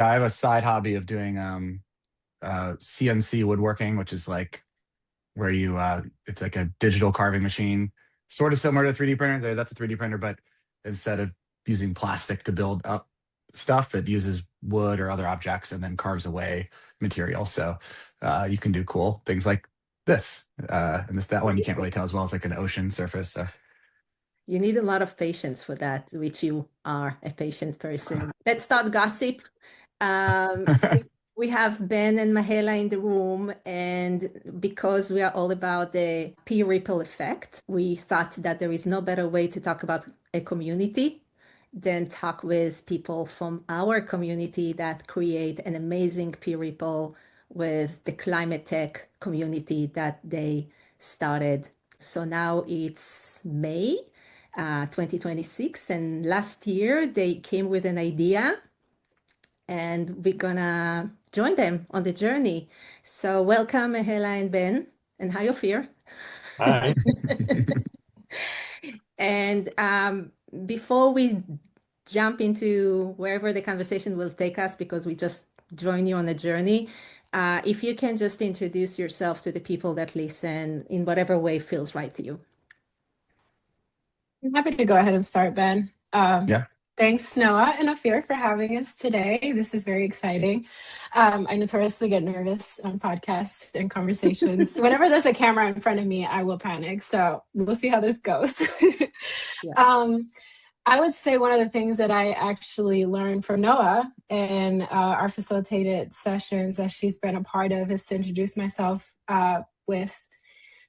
I have a side hobby of doing CNC woodworking, which is like where you it's like a digital carving machine, sort of similar to a 3D printer. That's a 3D printer, but instead of using plastic to build up stuff, it uses wood or other objects and then carves away material. So you can do cool things like this. And that one you can't really tell as well as like an ocean surface. So You need a lot of patience for that, which you are a patient person. Let's start gossip. We have Ben and Mahela in the room, and because we are all about the peer ripple effect, we thought that there is no better way to talk about a community than talk with people from our community that create an amazing peer ripple with the climate tech community that they started. So now it's May 2026, and last year they came with an idea, and we're gonna join them on the journey. So welcome, Mahela and Ben, and hi, Ofir. Hi. And before we jump into wherever the conversation will take us, because we just join you on a journey, if you can just introduce yourself to the people that listen in whatever way feels right to you. I'm happy to go ahead and start, Ben. yeah. Thanks, Noah and Ofir, for having us today. This is very exciting. I notoriously get nervous on podcasts and conversations. Whenever there's a camera in front of me, I will panic. So we'll see how this goes. Yeah. I would say one of the things that I actually learned from Noah and our facilitated sessions that she's been a part of is to introduce myself with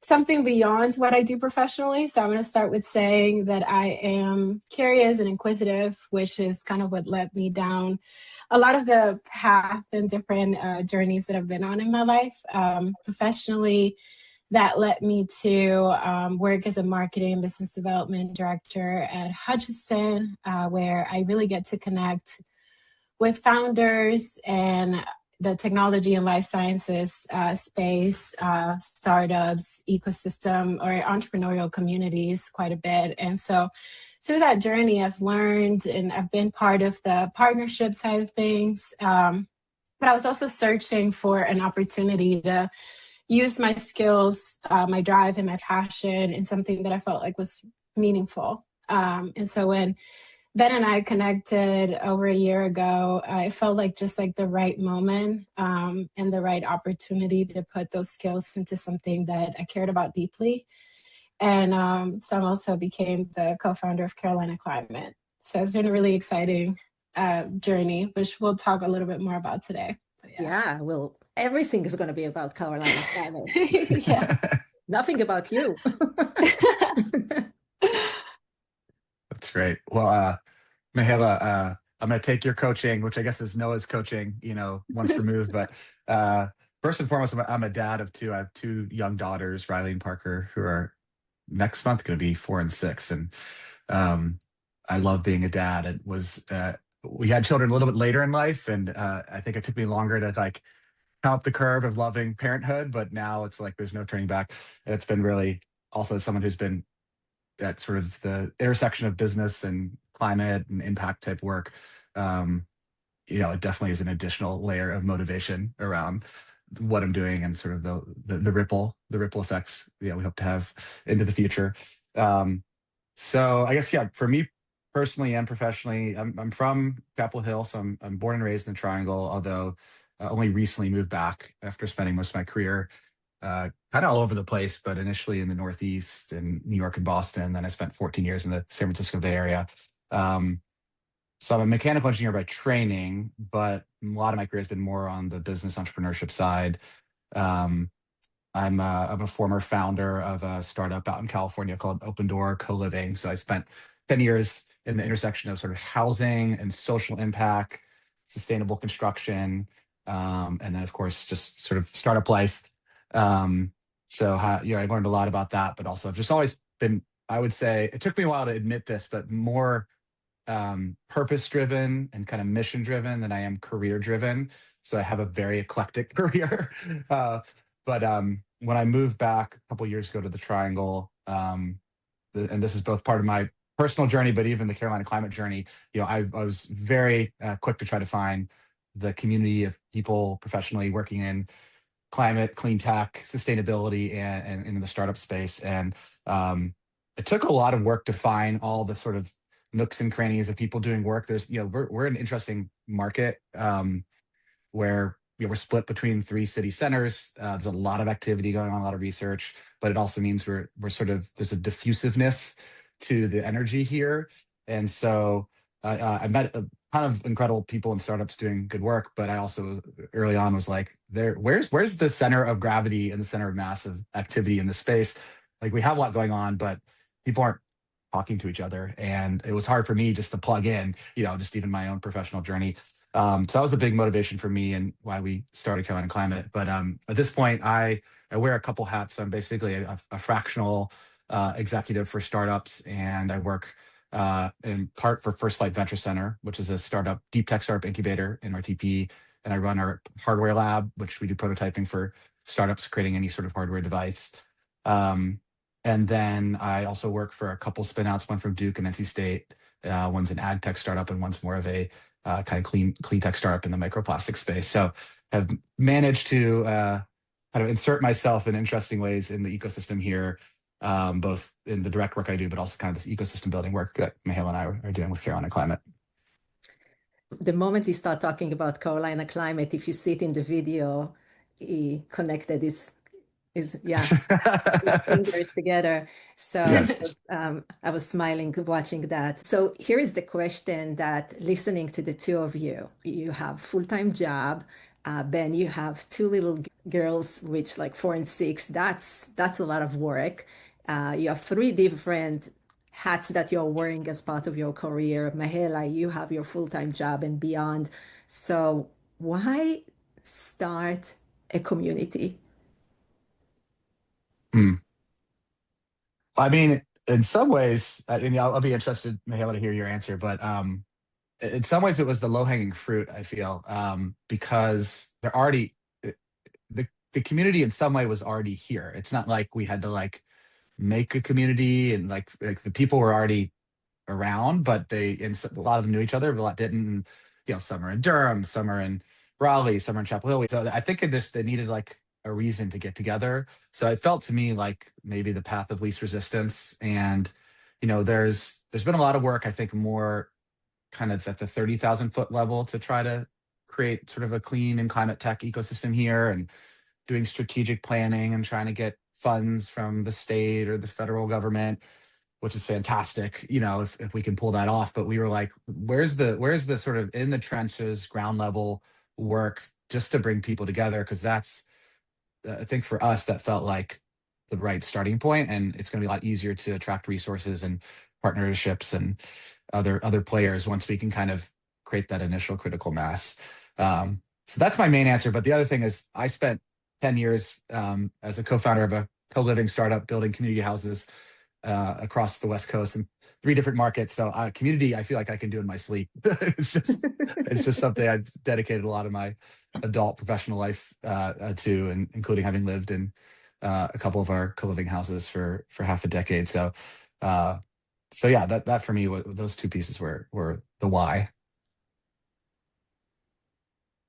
something beyond what I do professionally. So I'm going to start with saying that I am curious and inquisitive, which is kind of what led me down a lot of the path and different journeys that I've been on in my life. Professionally, that led me to work as a marketing and business development director at Hutchison, where I really get to connect with founders and the technology and life sciences space, startups, ecosystem, or entrepreneurial communities quite a bit. And so through that journey, I've learned and I've been part of the partnership side of things. But I was also searching for an opportunity to use my skills, my drive, and my passion in something that I felt like was meaningful. And so when Ben and I connected over a year ago, it felt like just like the right moment and the right opportunity to put those skills into something that I cared about deeply. And so I also became the co-founder of Carolina Climate. So it's been a really exciting journey, which we'll talk a little bit more about today. Yeah, well, everything is going to be about Carolina Climate. Yeah. Nothing about you. That's great. Well, Mahela, I'm going to take your coaching, which I guess is Noah's coaching, once removed. But first and foremost, I'm a dad of two. I have two young daughters, Riley and Parker, who are next month going to be 4 and 6. And I love being a dad. We had children a little bit later in life, and I think it took me longer to like come up the curve of loving parenthood. But now it's like there's no turning back. And it's been really also someone who's been at sort of the intersection of business and climate and impact type work. It definitely is an additional layer of motivation around what I'm doing and sort of the ripple effects we hope to have into the future. So I guess for me personally and professionally, I'm from Capitol Hill, so I'm born and raised in the Triangle, although only recently moved back after spending most of my career kind of all over the place, but initially in the Northeast, in New York and Boston. Then I spent 14 years in the San Francisco Bay Area. So I'm a mechanical engineer by training, but a lot of my career has been more on the business entrepreneurship side. I'm a former founder of a startup out in California called Open Door Co-Living. So I spent 10 years in the intersection of sort of housing and social impact, sustainable construction, and then of course just sort of startup life. I learned a lot about that, but also I've just always been, I would say, it took me a while to admit this, but more purpose driven and kind of mission driven than I am career driven. So I have a very eclectic career. But when I moved back a couple of years ago to the Triangle, and this is both part of my personal journey, but even the Carolina climate journey, I was very quick to try to find the community of people professionally working in climate, clean tech, sustainability, and in the startup space. And it took a lot of work to find all the sort of nooks and crannies of people doing work. There's, we're an interesting market where we're split between 3 city centers. There's a lot of activity going on, a lot of research, but it also means we're sort of, there's a diffusiveness to the energy here. And so I met a ton of incredible people in startups doing good work, but I also early on was like, where's the center of gravity and the center of massive activity in the space? Like, we have a lot going on, but people aren't talking to each other. And it was hard for me just to plug in, just even my own professional journey. So that was a big motivation for me and why we started Carolina Climate. But at this point, I wear a couple hats. So I'm basically a fractional executive for startups, and I work in part for First Flight Venture Center, which is a startup, deep tech startup incubator in RTP. And I run our hardware lab, which we do prototyping for startups creating any sort of hardware device. And then I also work for a couple spinouts, one from Duke and NC State. One's an ad tech startup, and one's more of a kind of clean tech startup in the microplastic space. So have managed to kind of insert myself in interesting ways in the ecosystem here, both in the direct work I do, but also kind of this ecosystem building work that Majela and I are doing with Carolina Climate. The moment he started talking about Carolina Climate, if you see it in the video, he connected his fingers together. So Yes. I was smiling watching that. So here is the question that, listening to the two of you, you have full-time job. Ben, you have 2 little girls, which like 4 and 6. That's a lot of work. You have 3 different hats that you're wearing as part of your career. Majela, you have your full-time job and beyond. So why start a community? I mean, in some ways, and I'll be interested, Mahela, to hear your answer, but in some ways it was the low-hanging fruit, I feel, because they're already, the community in some way was already here. It's not like we had to like make a community, and like the people were already around, but a lot of them knew each other, but a lot didn't. And, some are in Durham, some are in Raleigh, some are in Chapel Hill. So I think they needed like a reason to get together. So it felt to me like maybe the path of least resistance. And, there's been a lot of work, I think, more kind of at the 30,000-foot level to try to create sort of a clean and climate tech ecosystem here, and doing strategic planning and trying to get funds from the state or the federal government, which is fantastic, if we can pull that off. But we were like, where's the sort of in the trenches, ground level work just to bring people together? Because that's, I think for us, that felt like the right starting point, and it's going to be a lot easier to attract resources and partnerships and other players once we can kind of create that initial critical mass. So that's my main answer. But the other thing is, I spent 10 years as a co-founder of a co-living startup building community houses across the West Coast in 3 different markets. So community, I feel like I can do in my sleep. it's just something I've dedicated a lot of my adult professional life to, and including having lived in a couple of our co-living houses for half a decade. So yeah, that for me, those 2 pieces were the why.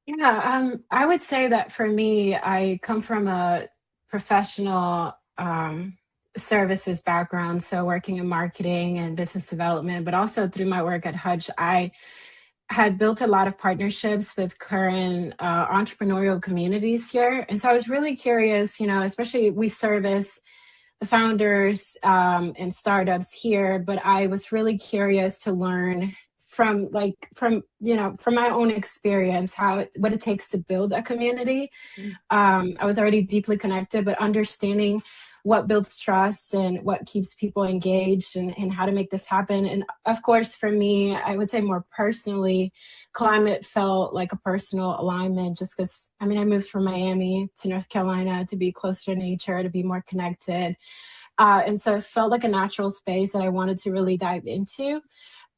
Yeah, I would say that for me, I come from a professional services background, so working in marketing and business development, but also through my work at Hutch, I had built a lot of partnerships with current entrepreneurial communities here. And so I was really curious, especially we service the founders and startups here, but I was really curious to learn from my own experience, what it takes to build a community. I was already deeply connected, but understanding what builds trust and what keeps people engaged, and how to make this happen. And of course, for me, I would say more personally, climate felt like a personal alignment, just because, I moved from Miami to North Carolina to be closer to nature, to be more connected. And so it felt like a natural space that I wanted to really dive into.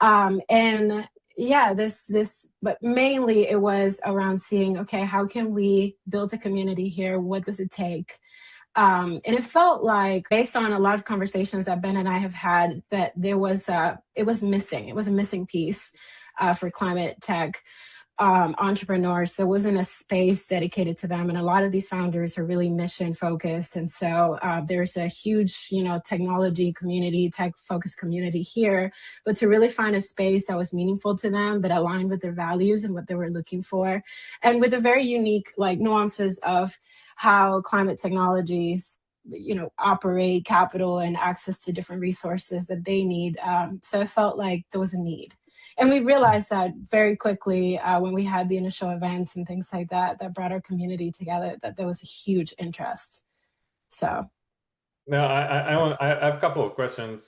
And yeah, but mainly it was around seeing, okay, how can we build a community here? What does it take? And it felt like, based on a lot of conversations that Ben and I have had, that it was missing. It was a missing piece for climate tech. entrepreneurs. There wasn't a space dedicated to them, and a lot of these founders are really mission focused. And so there's a huge, technology community, tech focused community here. But to really find a space that was meaningful to them, that aligned with their values and what they were looking for, and with the very unique nuances of how climate technologies operate, capital and access to different resources that they need. So it felt like there was a need. And we realized that very quickly when we had the initial events and things like that, that brought our community together, that there was a huge interest. So. Now, I have a couple of questions.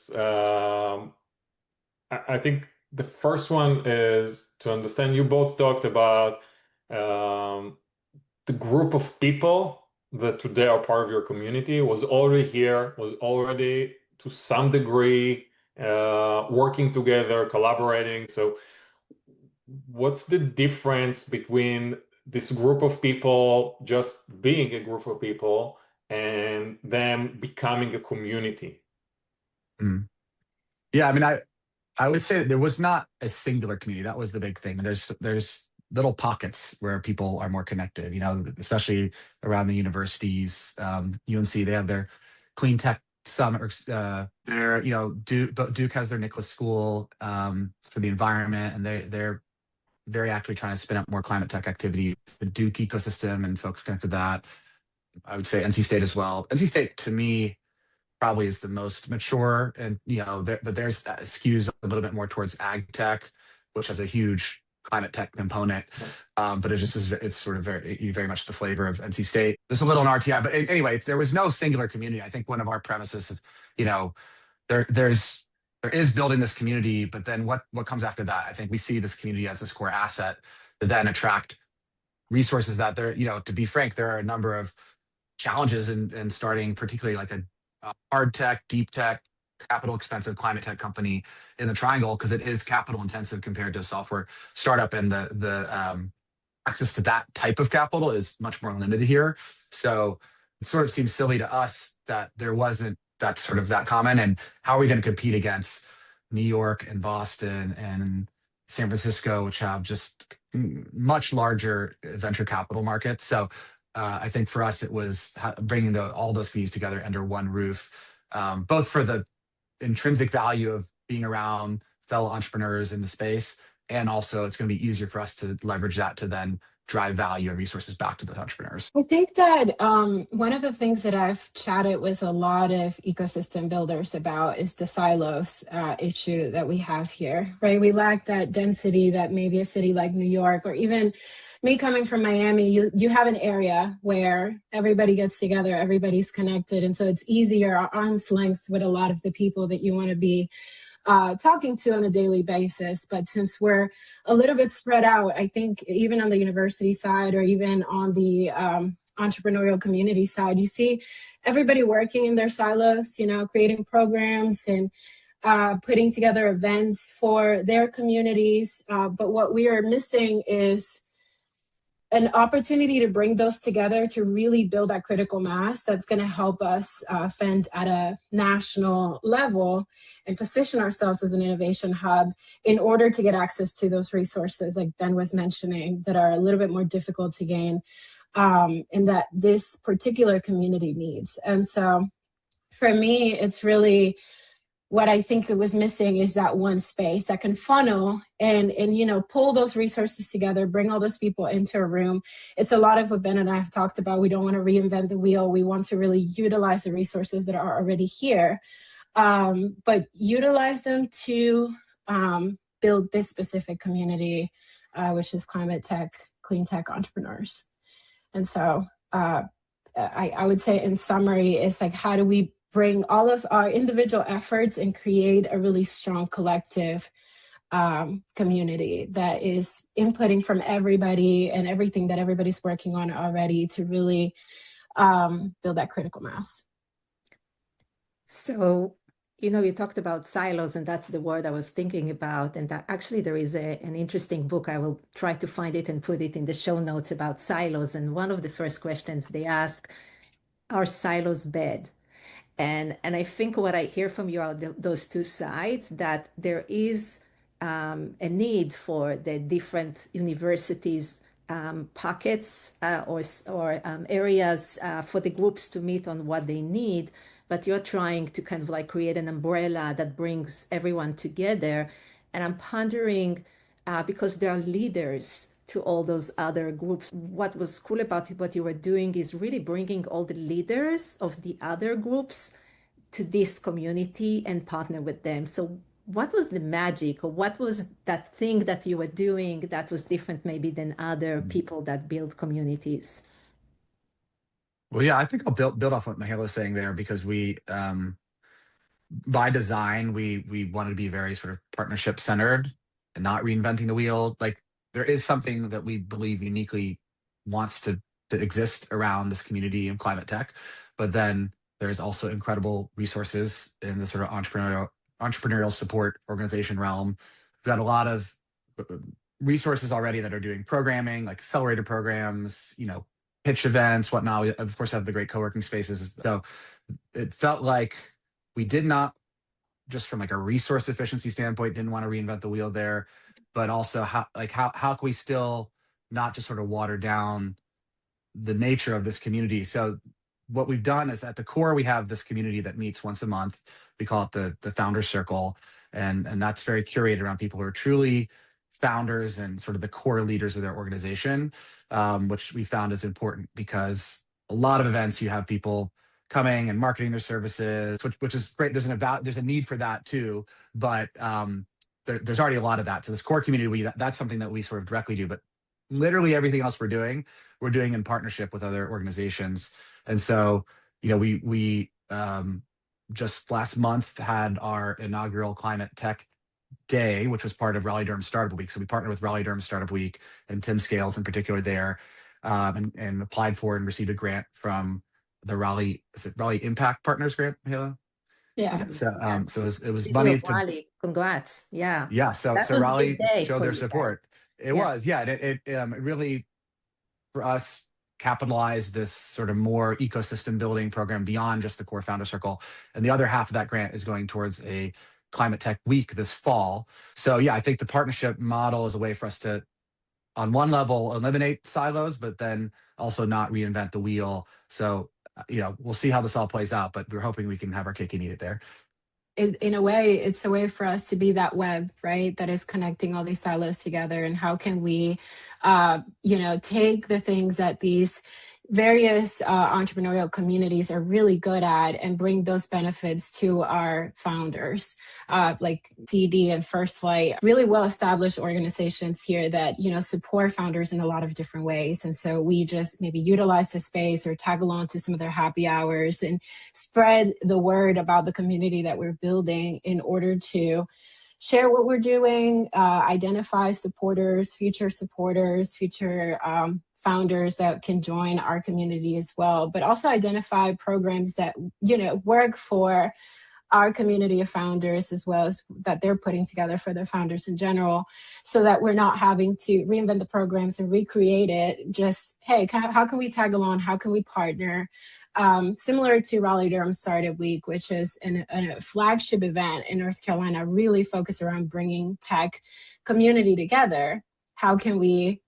I think the first one is to understand, you both talked about the group of people that today are part of your community was already here, was already to some degree working together, collaborating. So what's the difference between this group of people just being a group of people and them becoming a community? Yeah, I mean, I would say that there was not a singular community. That was the big thing. There's little pockets where people are more connected, especially around the universities. UNC, they have their clean tech summit, or Duke has their Nicholas School for the environment, and they're very actively trying to spin up more climate tech activity. The Duke ecosystem and folks connected to that. I would say NC State as well. NC State, to me, probably is the most mature, and but there's skews a little bit more towards ag tech, which has a huge climate tech component. But it just is, it's sort of very much the flavor of NC State. There's a little in RTI, but anyway, there was no singular community. I think one of our premises is, there is building this community, but then what comes after that? I think we see this community as this core asset to then attract resources that to be frank, there are a number of challenges in starting, particularly like a hard tech, deep tech, capital expensive climate tech company in the Triangle, because it is capital intensive compared to a software startup, and the access to that type of capital is much more limited here. So it sort of seems silly to us that there wasn't that common. And how are we going to compete against New York and Boston and San Francisco, which have just much larger venture capital markets? So I think for us, it was bringing all those communities together under one roof, both for the intrinsic value of being around fellow entrepreneurs in the space, and also it's going to be easier for us to leverage that to then drive value and resources back to the entrepreneurs. I think that one of the things that I've chatted with a lot of ecosystem builders about is the silos issue that we have here, right? We lack that density that maybe a city like New York, or even me coming from Miami, you have an area where everybody gets together, everybody's connected. And so it's easier, arm's length, with a lot of the people that you want to be talking to on a daily basis. But since we're a little bit spread out, I think even on the university side, or even on the entrepreneurial community side, you see everybody working in their silos, creating programs and putting together events for their communities. But what we are missing is an opportunity to bring those together to really build that critical mass that's going to help us fend at a national level and position ourselves as an innovation hub in order to get access to those resources, like Ben was mentioning, that are a little bit more difficult to gain, and that this particular community needs. And so for me, it's really, what I think it was missing is that one space that can funnel and pull those resources together, bring all those people into a room. It's a lot of what Ben and I have talked about. We don't want to reinvent the wheel. We want to really utilize the resources that are already here, but utilize them to build this specific community, which is climate tech, clean tech entrepreneurs. And so I would say in summary, it's like, how do we bring all of our individual efforts and create a really strong collective community that is inputting from everybody and everything that everybody's working on already to really build that critical mass. So, you talked about silos, and that's the word I was thinking about. And that actually there is an interesting book. I will try to find it and put it in the show notes about silos. And one of the first questions they ask, are silos bad? And I think what I hear from you are those two sides, that there is a need for the different universities pockets or areas for the groups to meet on what they need, but you're trying to kind of like create an umbrella that brings everyone together. And I'm pondering, because there are leaders to all those other groups, what was cool about what you were doing is really bringing all the leaders of the other groups to this community and partner with them. So what was the magic, or what was that thing that you were doing that was different maybe than other people that build communities? Well, yeah, I think I'll build off what Majela was saying there, because we, by design, we wanted to be very sort of partnership centered and not reinventing the wheel. Like, there is something that we believe uniquely wants to exist around this community in climate tech, but then there's also incredible resources in the sort of entrepreneurial support organization realm. We've got a lot of resources already that are doing programming, like accelerator programs, pitch events, whatnot. We, of course, have the great co-working spaces. So it felt like we did not, just from like a resource efficiency standpoint, didn't want to reinvent the wheel there, but also how can we still not just sort of water down the nature of this community. So what we've done is, at the core, we have this community that meets once a month. We call it the Founders Circle, and that's very curated around people who are truly founders and sort of the core leaders of their organization, which we found is important, because a lot of events, you have people coming and marketing their services, which is great. There's a need for that too, but there's already a lot of that. So this core community, that's something that we sort of directly do, but literally everything else we're doing in partnership with other organizations. And so, we just last month had our inaugural Climate Tech Day, which was part of Raleigh-Durham Startup Week. So we partnered with Raleigh-Durham Startup Week and Tim Scales in particular there, and applied for and received a grant from the Raleigh Impact Partners grant, Mahela? Yeah. So it was money to Raleigh. Congrats. Yeah. Yeah. So That was a Raleigh big day showed for their you guys. support. It Yeah. was, yeah. It really, for us, capitalized this sort of more ecosystem building program beyond just the core founder circle. And the other half of that grant is going towards a climate tech week this fall. So yeah, I think the partnership model is a way for us to, on one level, eliminate silos, but then also not reinvent the wheel. So, we'll see how this all plays out, but we're hoping we can have our cake and eat it there. In a way, it's a way for us to be that web, right, that is connecting all these silos together. And how can we, take the things that these various entrepreneurial communities are really good at and bring those benefits to our founders, like CD and First Flight, really well-established organizations here that, support founders in a lot of different ways. And so we just maybe utilize the space or tag along to some of their happy hours and spread the word about the community that we're building in order to share what we're doing, identify supporters, future founders that can join our community as well, but also identify programs that, work for our community of founders, as well as that they're putting together for their founders in general, so that we're not having to reinvent the programs and recreate it. Just, hey, how can we tag along? How can we partner? Similar to Raleigh-Durham Startup Week, which is a flagship event in North Carolina, really focused around bringing tech community together. How can we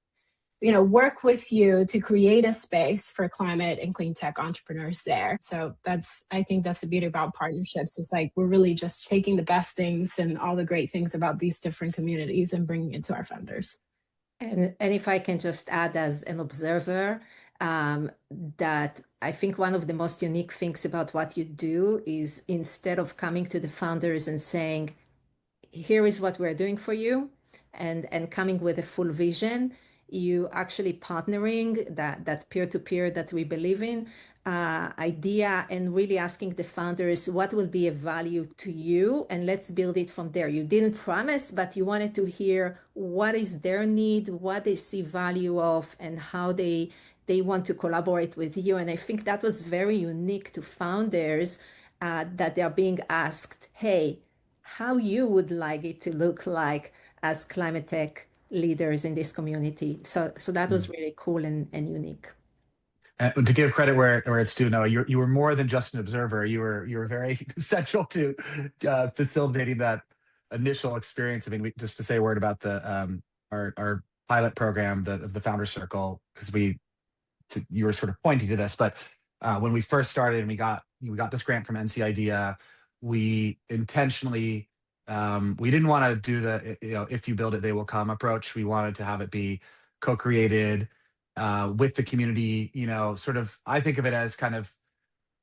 work with you to create a space for climate and clean tech entrepreneurs there? So I think that's the beauty about partnerships. It's like, we're really just taking the best things and all the great things about these different communities and bringing it to our founders. And if I can just add as an observer, that I think one of the most unique things about what you do is, instead of coming to the founders and saying, here is what we're doing for you, and coming with a full vision, you actually partnering that peer-to-peer that we believe in idea, and really asking the founders what will be a value to you, and let's build it from there. You didn't promise, but you wanted to hear what is their need, what they see value of, and how they want to collaborate with you. And I think that was very unique to founders, that they are being asked, hey, how you would like it to look like as climate tech leaders in this community. So that was really cool and unique. And to give credit where it's due, Noah, you were more than just an observer. You were very essential to facilitating that initial experience, I mean, just to say a word about our pilot program, the Founder Circle, because you were sort of pointing to this, but when we first started and we got this grant from NC IDEA, we intentionally we didn't want to do the if you build it they will come approach. We wanted to have it be co-created with the community. Sort of, I think of it as kind of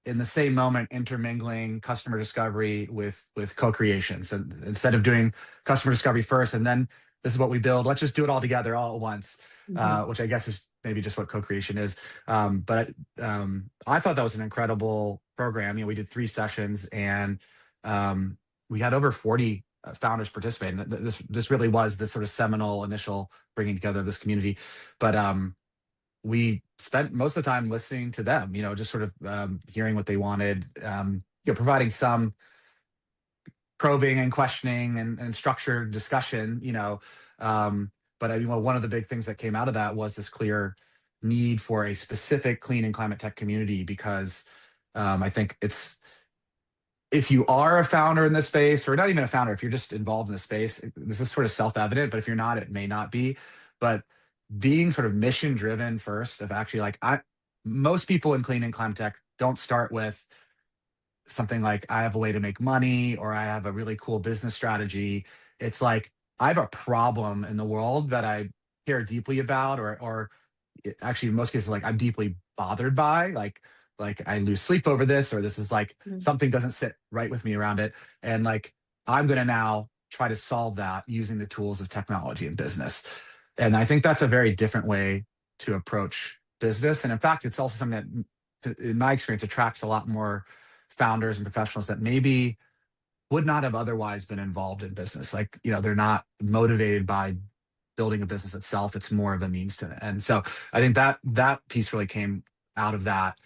in the same moment intermingling customer discovery with co-creation. So instead of doing customer discovery first and then this is what we build, let's just do it all together all at once, which I guess is maybe just what co-creation is. But I thought that was an incredible program. We did 3 sessions and we had over 40 founders participate. And this really was this sort of seminal initial bringing together of this community. But we spent most of the time listening to them, just sort of hearing what they wanted, providing some probing and questioning and structured discussion, but I mean, one of the big things that came out of that was this clear need for a specific clean and climate tech community, because I think if you are a founder in this space, or not even a founder, if you're just involved in the space, this is sort of self-evident, but if you're not, it may not be. But being sort of mission driven first, of actually most people in clean and climate tech don't start with something like, I have a way to make money, or I have a really cool business strategy. It's like, I have a problem in the world that I care deeply about, or actually in most cases, like I'm deeply bothered by, like I lose sleep over this, or this is like something doesn't sit right with me around it. And like, I'm going to now try to solve that using the tools of technology and business. And I think that's a very different way to approach business. And in fact, it's also something that, in my experience, attracts a lot more founders and professionals that maybe would not have otherwise been involved in business. Like, they're not motivated by building a business itself. It's more of a means to it. And so I think that piece really came out of that.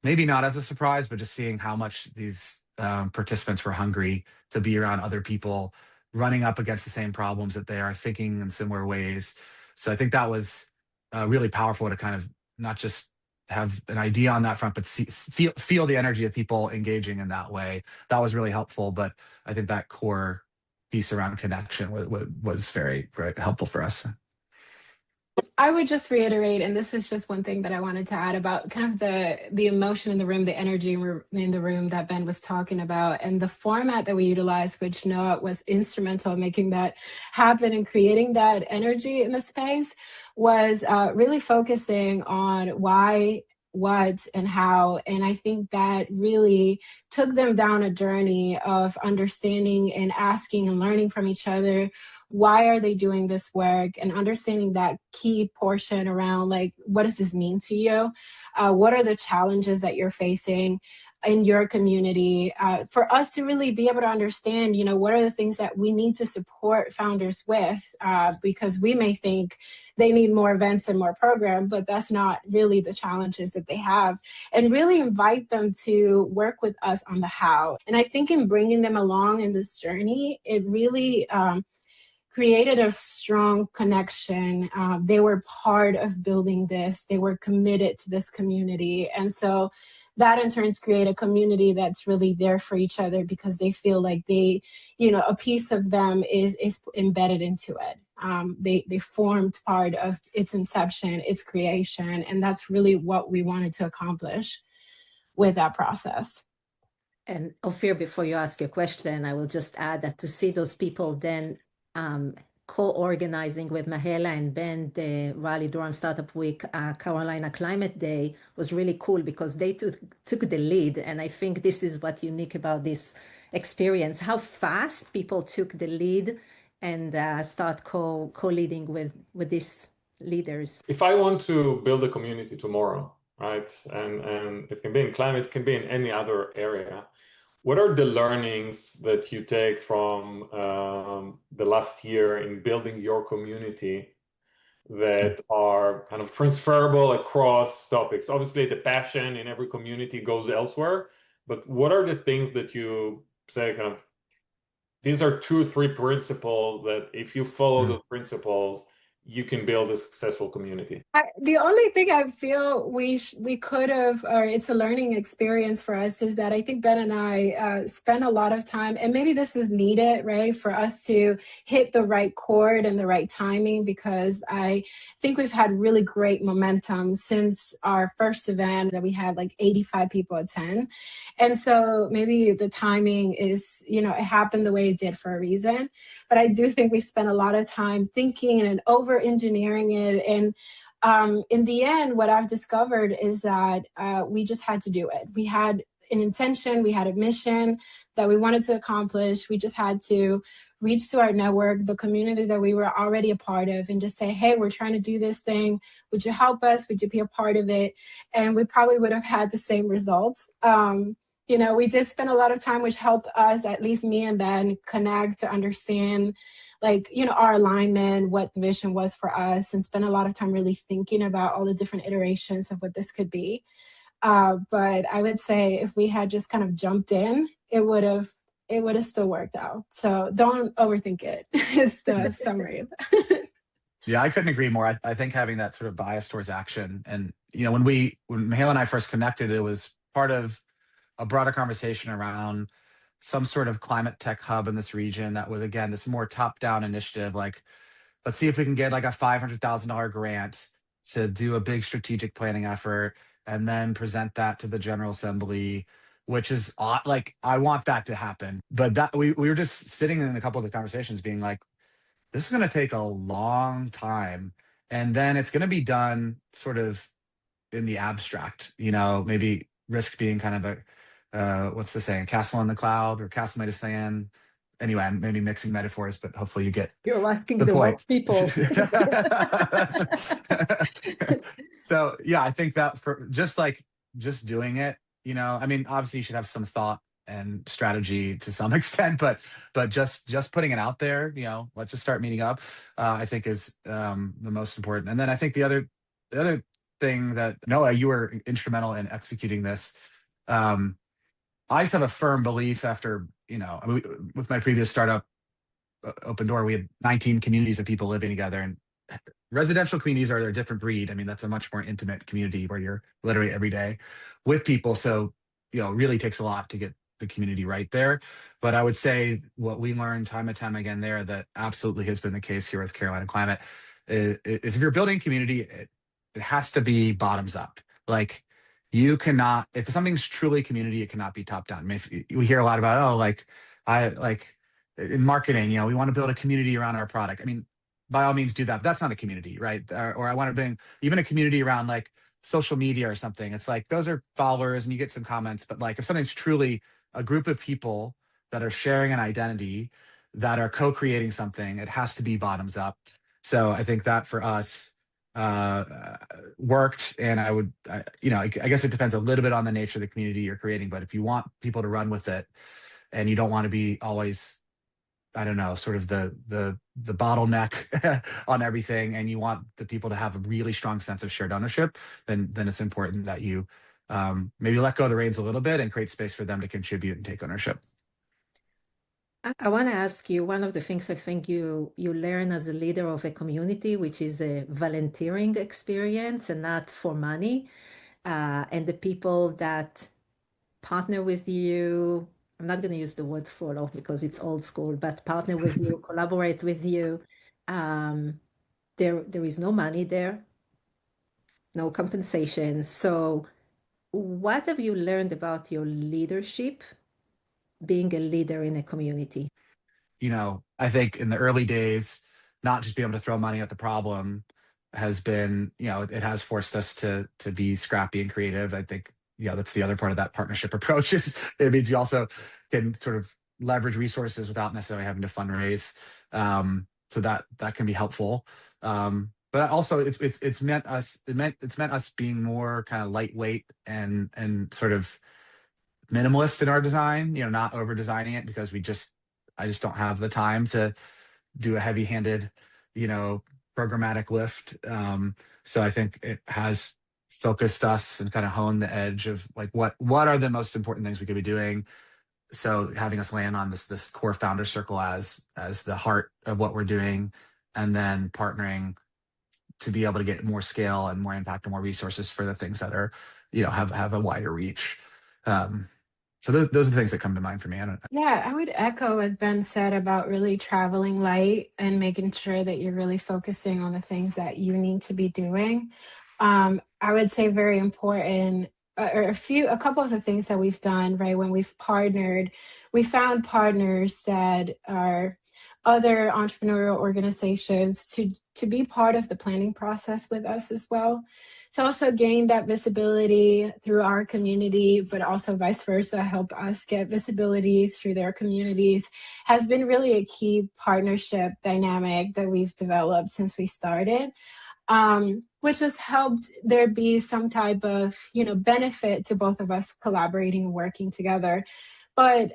Maybe not as a surprise, but just seeing how much these participants were hungry to be around other people running up against the same problems that they are, thinking in similar ways. So I think that was really powerful to kind of not just have an idea on that front, but feel the energy of people engaging in that way. That was really helpful. But I think that core piece around connection was very, very helpful for us. I would just reiterate, and this is just one thing that I wanted to add about kind of the emotion in the room, the energy in the room that Ben was talking about, and the format that we utilized, which Noa was instrumental in making that happen and creating that energy in the space, was really focusing on why, what, and how. And I think that really took them down a journey of understanding and asking and learning from each other. Why are they doing this work, and understanding that key portion around, like, what does this mean to you? What are the challenges that you're facing in your community? For us to really be able to understand, what are the things that we need to support founders with, because we may think they need more events and more program, but that's not really the challenges that they have, and really invite them to work with us on the how. And I think in bringing them along in this journey, it really created a strong connection. They were part of building this. They were committed to this community. And so that in turn created a community that's really there for each other, because they feel like they, a piece of them is embedded into it. They formed part of its inception, its creation. And that's really what we wanted to accomplish with that process. And Ofir, before you ask your question, I will just add that to see those people then co-organizing with Majela and Ben the Raleigh-Durham Startup Week, Carolina Climate Day, was really cool, because they took the lead. And I think this is what's unique about this experience, how fast people took the lead and start co-leading with these leaders. If I want to build a community tomorrow, right, and it can be in climate, it can be in any other area, what are the learnings that you take from the last year in building your community that are kind of transferable across topics? Obviously, the passion in every community goes elsewhere, but what are the things that you say, kind of, these are 2 or 3 principles that if you follow those principles, you can build a successful community. The only thing I feel we could have, or it's a learning experience for us, is that I think Ben and I spent a lot of time, and maybe this was needed, right, for us to hit the right chord and the right timing, because I think we've had really great momentum since our first event that we had like 85 people attend. And so maybe the timing is, it happened the way it did for a reason. But I do think we spent a lot of time thinking and over engineering it. And in the end, what I've discovered is that we just had to do it. We had an intention, we had a mission that we wanted to accomplish. We just had to reach to our network, the community that we were already a part of, and just say, hey, we're trying to do this thing. Would you help us? Would you be a part of it? And we probably would have had the same results. We did spend a lot of time, which helped us, at least me and Ben, connect to understand our alignment, what the vision was for us, and spend a lot of time really thinking about all the different iterations of what this could be. But I would say if we had just kind of jumped in, it would have still worked out. So don't overthink it. It's the summary. Yeah, I couldn't agree more. I think having that sort of bias towards action, and when Majela and I first connected, it was part of a broader conversation around some sort of climate tech hub in this region that was, again, this more top-down initiative. Like, let's see if we can get like a $500,000 grant to do a big strategic planning effort and then present that to the General Assembly, which is like, I want that to happen. But that we were just sitting in a couple of the conversations being like, this is going to take a long time. And then it's going to be done sort of in the abstract, maybe risk being kind of a, what's the saying, castle in the cloud or castle made of sand. Anyway, I'm maybe mixing metaphors, but hopefully you get You're asking the the point. wrong people. So yeah, I think that for just doing it, obviously you should have some thought and strategy to some extent, but just putting it out there, let's just start meeting up, I think is the most important. And then I think the other thing that, Noah, you were instrumental in executing this. I just have a firm belief after, with my previous startup, Open Door, we had 19 communities of people living together, and residential communities are a different breed. That's a much more intimate community where you're literally every day with people. So, it really takes a lot to get the community right there. But I would say what we learned time and time again there that absolutely has been the case here with Carolina Climate is if you're building community, it has to be bottoms up. Like, you cannot, if something's truly community, it cannot be top down. We hear a lot about, in marketing, we want to build a community around our product. By all means do that, but that's not a community, right? Or I want to bring even a community around like social media or something. It's like, those are followers and you get some comments, but like if something's truly a group of people that are sharing an identity, that are co-creating something, it has to be bottoms up. So I think that for us worked. And I guess it depends a little bit on the nature of the community you're creating, but if you want people to run with it and you don't want to be always, I don't know, sort of the bottleneck on everything, and you want the people to have a really strong sense of shared ownership, then it's important that you maybe let go of the reins a little bit and create space for them to contribute and take ownership. I want to ask you, one of the things I think you learn as a leader of a community, which is a volunteering experience and not for money, and the people that partner with you, I'm not going to use the word follow because it's old school, but partner with you, collaborate with you. There is no money there, no compensation. So what have you learned about your leadership, being a leader in a community? I think in the early days, not just being able to throw money at the problem has been, it has forced us to be scrappy and creative. I think, that's the other part of that partnership approach is it means we also can sort of leverage resources without necessarily having to fundraise. So that can be helpful. But also it's meant us being more kind of lightweight and sort of minimalist in our design, not over designing it, because I just don't have the time to do a heavy-handed, programmatic lift. So I think it has focused us and kind of honed the edge of like what are the most important things we could be doing. So having us land on this core founder circle as the heart of what we're doing, and then partnering to be able to get more scale and more impact and more resources for the things that are, have a wider reach. So those are the things that come to mind for me. Yeah, I would echo what Ben said about really traveling light and making sure that you're really focusing on the things that you need to be doing. I would say very important, or a couple of the things that we've done, right? When we've partnered, we found partners that are other entrepreneurial organizations to be part of the planning process with us as well, to also gain that visibility through our community, but also vice versa, help us get visibility through their communities, has been really a key partnership dynamic that we've developed since we started, which has helped there be some type of, benefit to both of us collaborating and working together. But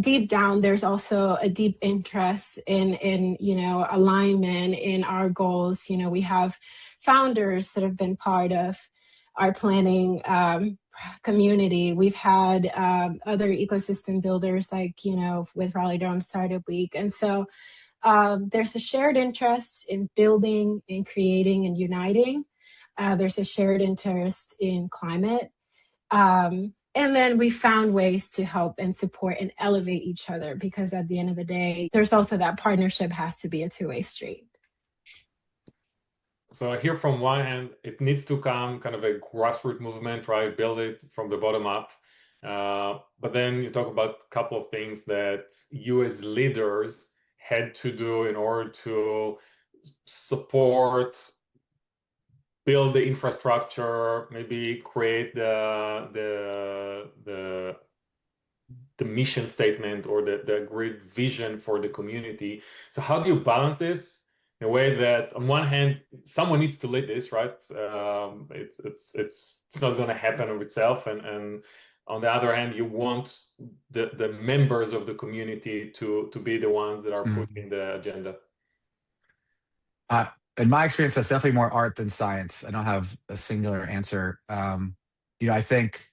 deep down, there's also a deep interest in alignment in our goals. We have founders that have been part of our planning community. We've had other ecosystem builders, like with Raleigh-Durham Startup Week, and so there's a shared interest in building, in creating, and uniting. There's a shared interest in climate. And then we found ways to help and support and elevate each other, because at the end of the day, there's also that partnership has to be a two-way street. So I hear from one hand, it needs to come kind of a grassroots movement, right? Build it from the bottom up. But then you talk about a couple of things that you as leaders had to do in order to support, build the infrastructure, maybe create the mission statement or the great vision for the community. So how do you balance this in a way that, on one hand, someone needs to lead this, right? It's not going to happen of itself, and on the other hand, you want the members of the community to be the ones that are pushing the agenda. In my experience, that's definitely more art than science. I don't have a singular answer. I think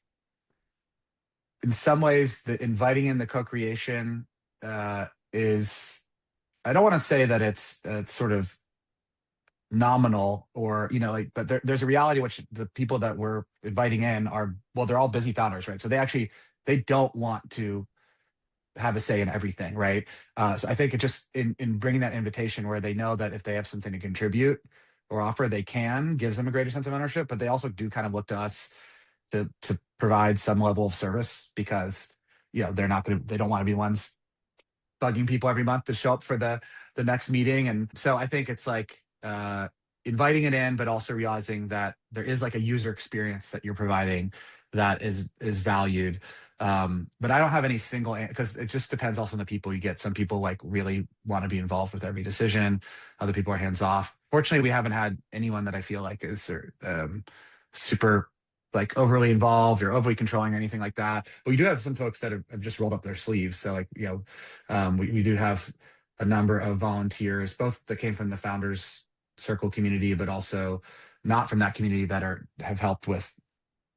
in some ways that inviting in the co-creation is, I don't want to say that it's sort of nominal or, but there's a reality which the people that we're inviting in are, well, they're all busy founders, right? So they don't want to have a say in everything, right? So I think it just in bringing that invitation where they know that if they have something to contribute or offer, they can, gives them a greater sense of ownership, but they also do kind of look to us to provide some level of service, because they don't want to be ones bugging people every month to show up for the next meeting. And so I think it's like inviting it in, but also realizing that there is like a user experience that you're providing that is valued. But I don't have any single, because it just depends also on the people you get. Some people like really want to be involved with every decision. Other people are hands off. Fortunately, we haven't had anyone that I feel like is super like overly involved or overly controlling or anything like that. But we do have some folks that have just rolled up their sleeves. So like, we do have a number of volunteers, both that came from the Founders Circle community, but also not from that community, that have helped with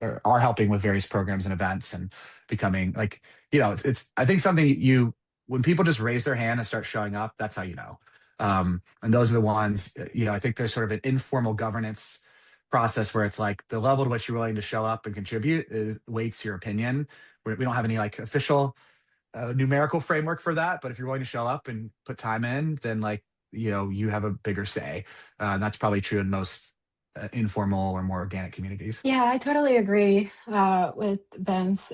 or are helping with various programs and events, and becoming like, it's I think something when people just raise their hand and start showing up, that's how you know. And those are the ones, I think there's sort of an informal governance process where it's like the level to which you're willing to show up and contribute weights your opinion. We don't have any like official numerical framework for that, but if you're willing to show up and put time in, then like, you have a bigger say. And that's probably true in most informal or more organic communities. Yeah, I totally agree with Ben's.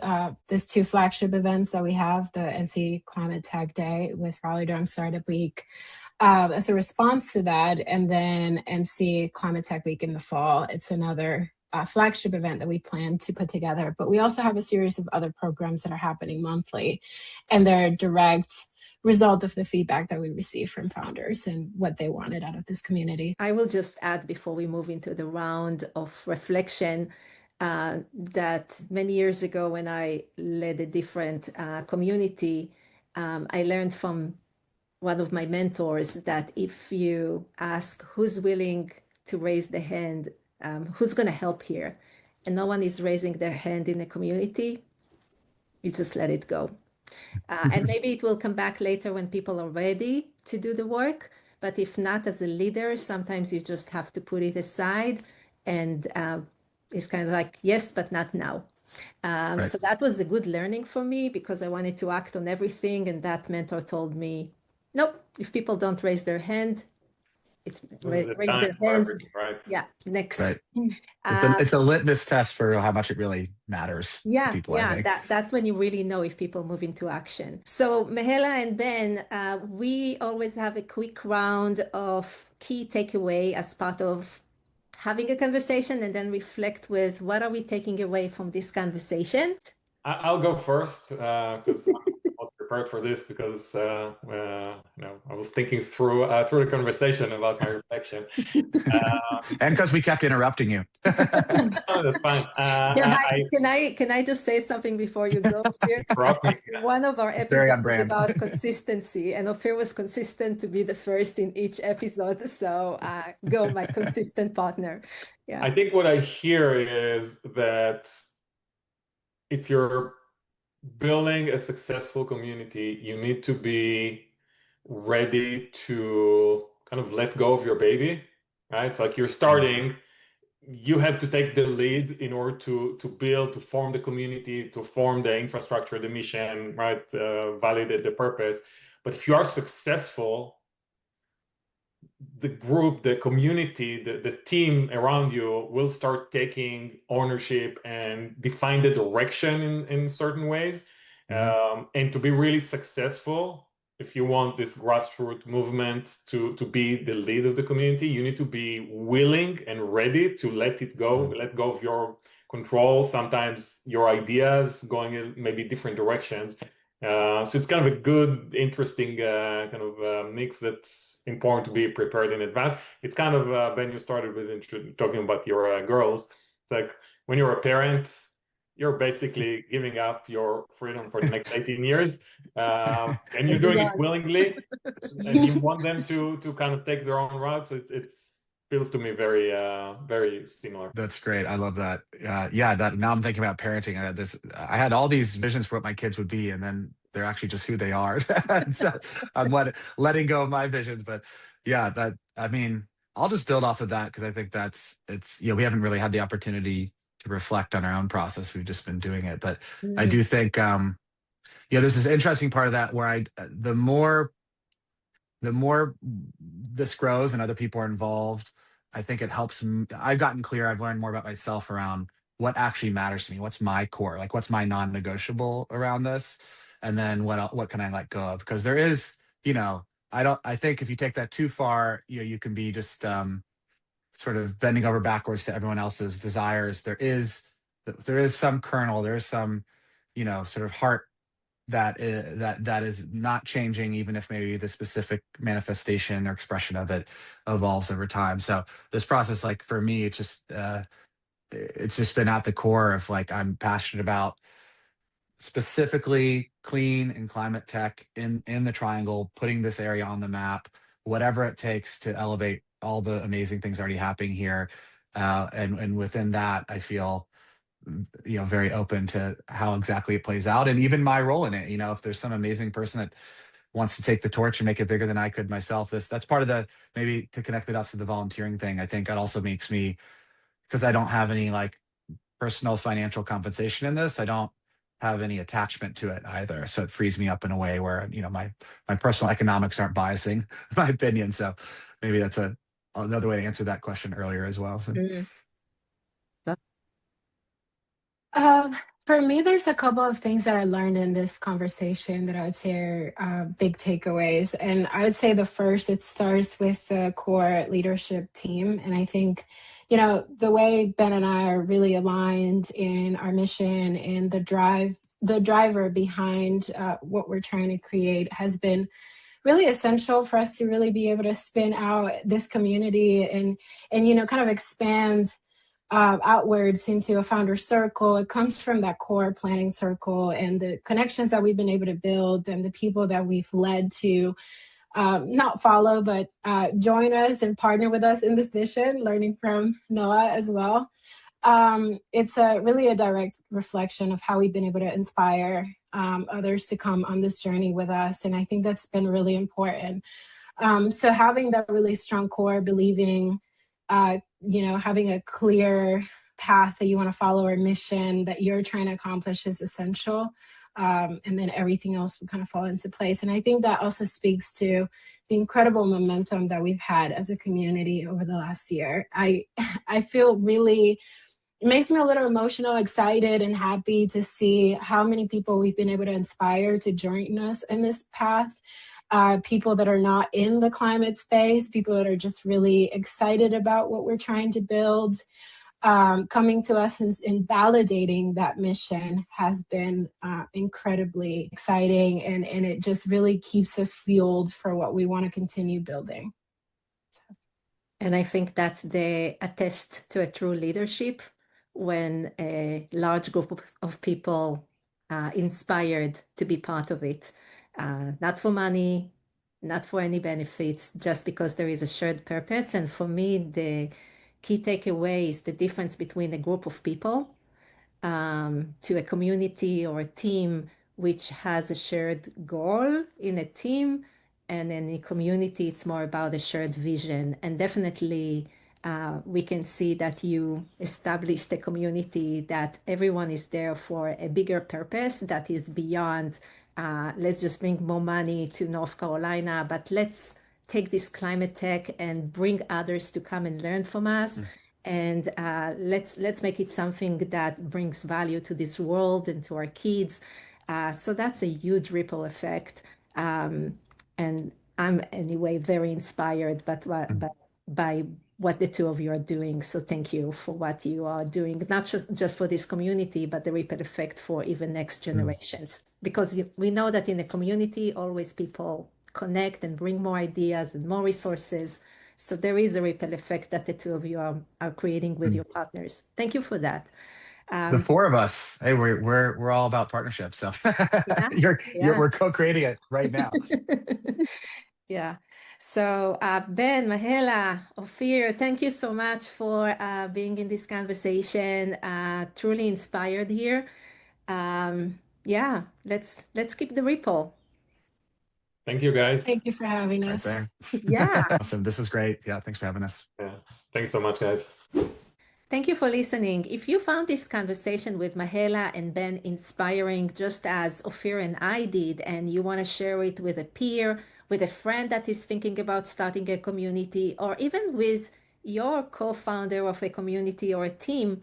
There's two flagship events that we have: the NC Climate Tech Day with Raleigh-Durham Startup Week as a response to that, and then NC Climate Tech Week in the fall. It's another flagship event that we plan to put together. But we also have a series of other programs that are happening monthly, and they're a direct result of the feedback that we receive from founders and what they wanted out of this community. I will just add, before we move into the round of reflection, that many years ago when I led a different community, I learned from one of my mentors that if you ask who's willing to raise the hand, who's going to help here, and no one is raising their hand in the community, you just let it go. And maybe it will come back later when people are ready to do the work, But if not, as a leader, sometimes you just have to put it aside, and it's kind of like, yes, but not now. Right. So that was a good learning for me because I wanted to act on everything. And that mentor told me, nope, if people don't raise their hand, raise time their for hands. everything, right? Yeah, next. Right. It's a litmus test for how much it really matters to people, I think. That's when you really know if people move into action. So Majela and Ben, we always have a quick round of key takeaway as part of having a conversation, and then reflect with what are we taking away from this conversation. I'll go first because I'm not prepared for this because I was thinking through the conversation about my reflection. And because we kept interrupting you. Oh, that's fine. Can I just say something before you go here? One of our episodes is about consistency, and Ofir was consistent to be the first in each episode. So go, my consistent partner. Yeah. I think what I hear is that if you're building a successful community, you need to be ready to kind of let go of your baby, right? It's like you're starting, you have to take the lead in order to build, to form the community, to form the infrastructure, the mission, right? Validate the purpose. But if you are successful, the group, the community, the team around you will start taking ownership and define the direction in certain ways. And to be really successful, if you want this grassroots movement to be the lead of the community, you need to be willing and ready to let it go, let go of your control, sometimes your ideas going in maybe different directions. So it's kind of a good, interesting kind of mix that's important to be prepared in advance. It's kind of, Ben, you started with talking about your girls. It's like when you're a parent, you're basically giving up your freedom for the next 18 years, and you're doing it willingly, and you want them to kind of take their own route. So it feels to me very, very similar. That's great. I love that. That now I'm thinking about parenting. I had all these visions for what my kids would be, and then they're actually just who they are. So I'm letting go of my visions. But yeah, I'll just build off of that because I think we haven't really had the opportunity to reflect on our own process. We've just been doing it. But I do think, there's this interesting part of that where the more this grows and other people are involved, I think it helps. I've gotten clear. I've learned more about myself around what actually matters to me. What's my core? Like, what's my non-negotiable around this? And then what can I let go of? Because there is, I think if you take that too far, you can be just sort of bending over backwards to everyone else's desires. There is some kernel. There is some, sort of heart that is not changing, even if maybe the specific manifestation or expression of it evolves over time. So this process, like for me, it's just been at the core of like I'm passionate about specifically clean and climate tech in the triangle, putting this area on the map, whatever it takes to elevate all the amazing things already happening here. And within that, I feel very open to how exactly it plays out, and even my role in it. If there's some amazing person that wants to take the torch and make it bigger than I could myself, that's part of maybe to connect the dots to the volunteering thing. I think it also makes me, because I don't have any like personal financial compensation in this, I don't have any attachment to it either. So it frees me up in a way where, my personal economics aren't biasing my opinion. So maybe that's another way to answer that question earlier as well. So. For me, there's a couple of things that I learned in this conversation that I would say are big takeaways. And I would say the first, it starts with the core leadership team. And I think, the way Ben and I are really aligned in our mission and the driver behind what we're trying to create has been really essential for us to really be able to spin out this community and kind of expand outwards into a founder circle. It comes from that core planning circle and the connections that we've been able to build and the people that we've led to not follow, but join us and partner with us in this mission, learning from Noa as well. It's really a direct reflection of how we've been able to inspire others to come on this journey with us. And I think that's been really important. So having that really strong core, believing, having a clear path that you want to follow or mission that you're trying to accomplish is essential. And then everything else will kind of fall into place. And I think that also speaks to the incredible momentum that we've had as a community over the last year. I feel really, it makes me a little emotional, excited, and happy to see how many people we've been able to inspire to join us in this path. People that are not in the climate space, people that are just really excited about what we're trying to build. Coming to us and validating that mission has been incredibly exciting, and it just really keeps us fueled for what we want to continue building. And I think that's the attest to a true leadership when a large group of people inspired to be part of it, not for money, not for any benefits, just because there is a shared purpose. And for me, the key takeaway is the difference between a group of people to a community or a team which has a shared goal in a team, and in a community, it's more about a shared vision. And definitely, we can see that you established a community that everyone is there for a bigger purpose that is beyond, let's just bring more money to North Carolina, but let's take this climate tech and bring others to come and learn from us. And let's make it something that brings value to this world and to our kids. So that's a huge ripple effect. And I'm anyway very inspired by what the two of you are doing. So thank you for what you are doing, not just for this community, but the ripple effect for even next generations. Because we know that in a community, always people connect and bring more ideas and more resources. So there is a ripple effect that the two of you are creating with your partners. Thank you for that. The four of us, hey, we're all about partnerships. So we're co-creating it right now. Yeah. So Ben, Majela, Ofir, thank you so much for being in this conversation. Truly inspired here. Yeah, let's keep the ripple. Thank you, guys. Thank you for having us. Right there. Yeah. Awesome. This was great. Yeah, thanks for having us. Yeah. Thanks so much, guys. Thank you for listening. If you found this conversation with Majela and Ben inspiring, just as Ofir and I did, and you want to share it with a peer, with a friend that is thinking about starting a community, or even with your co-founder of a community or a team,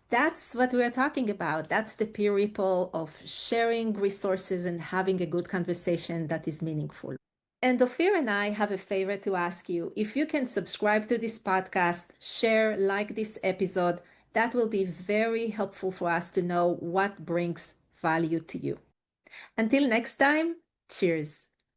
that's what we're talking about. That's the peer ripple of sharing resources and having a good conversation that is meaningful. And Ofir and I have a favor to ask you. If you can subscribe to this podcast, share, like this episode, that will be very helpful for us to know what brings value to you. Until next time, cheers.